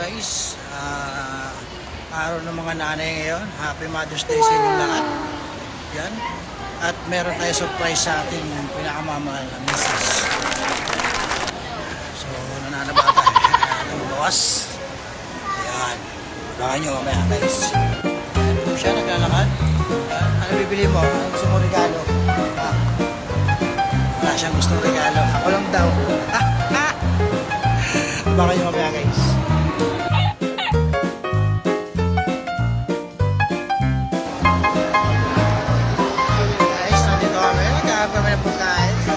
guys, araw ng mga nanay ngayon. Happy Mother's Day sa inyo lahat. Yan. At meron tayo surprise sa ating pinakamamahal na misis. So, nananabata ang bawas. Yan. Baka nyo mamaya guys. Yan po siya, naglalakad. Ano bibili mo? Ano gusto mo regalo? Wala siyang gustong regalo. Ako lang daw. Baka nyo mamaya guys. Guys, nandito kami. Nagkakap kami ng pagkain. So,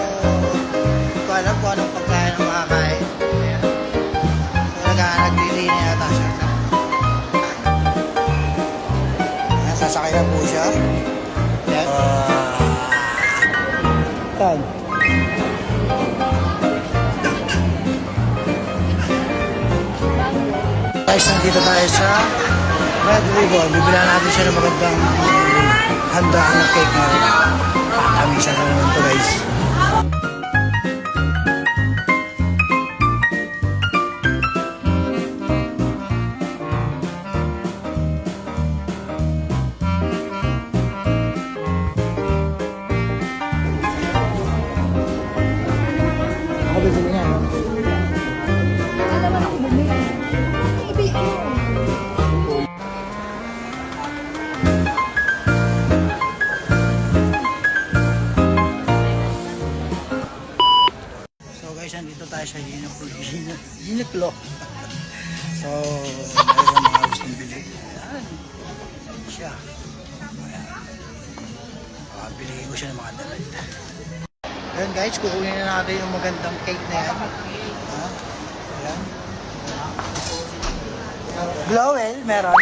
hindi ko alam kung anong pagkain ang makakain. Ayan. So, naglilinis yata siya. Ayan, sasakay na po siya. Ayan. Tan. Guys, nandito tayo sa Red Ribbon. Bibilan natin siya ng magandang handaan ng cake ngayon. Pakamisan na naman ito guys. Ako bibili niya, no? Nandito tayo sa Uniqlo. So, mayroon mga gustong bili. Ayan. Siya. Ayan. Bilihin ko siya ng mga damit. Ayan guys, kukunin na natin yung magandang cake na yan. Ayan. Blowel, meron.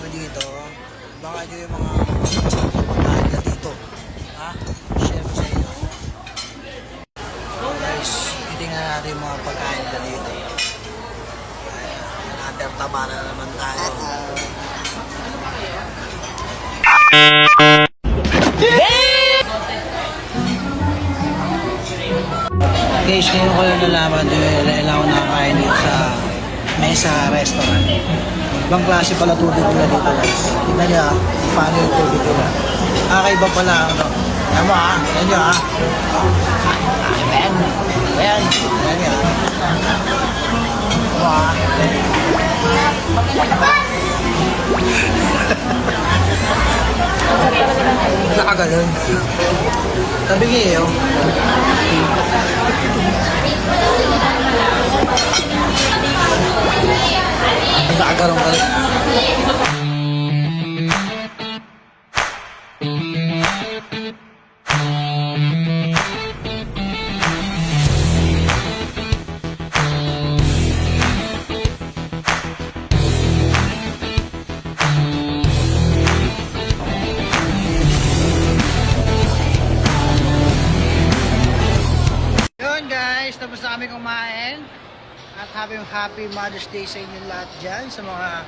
Dito, baka nyo yung mga pagkain na dito. Share ko sa inyo. Guys, titingnan natin yung mga pagkain na dito. Natertaba na naman tayo. Guys, ngayon ko yung nalaman yung ilang nakakain dito sa Mesa Restaurant. Ibang klase pala tubig nila dito guys. Tignan nyo paano yung tubig nila. Kakaiba pala ano. Ayan mo tignan nyo Ayan. Ayan. Tignan nyo Nakaganon. Sabi ngayon. Nakagarong ka rin. Yun guys, tapos na kami kumain. At happy Mother's Day sa inyo lahat dyan, sa mga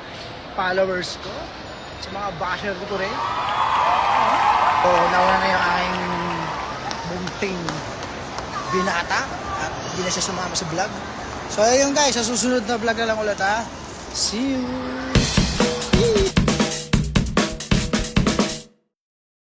followers ko, sa mga basher ko rin. So, nauna na yung aking bunting binata at hindi na siya sumama sa vlog. So, ayun guys, sa susunod na vlog na lang ulit See you!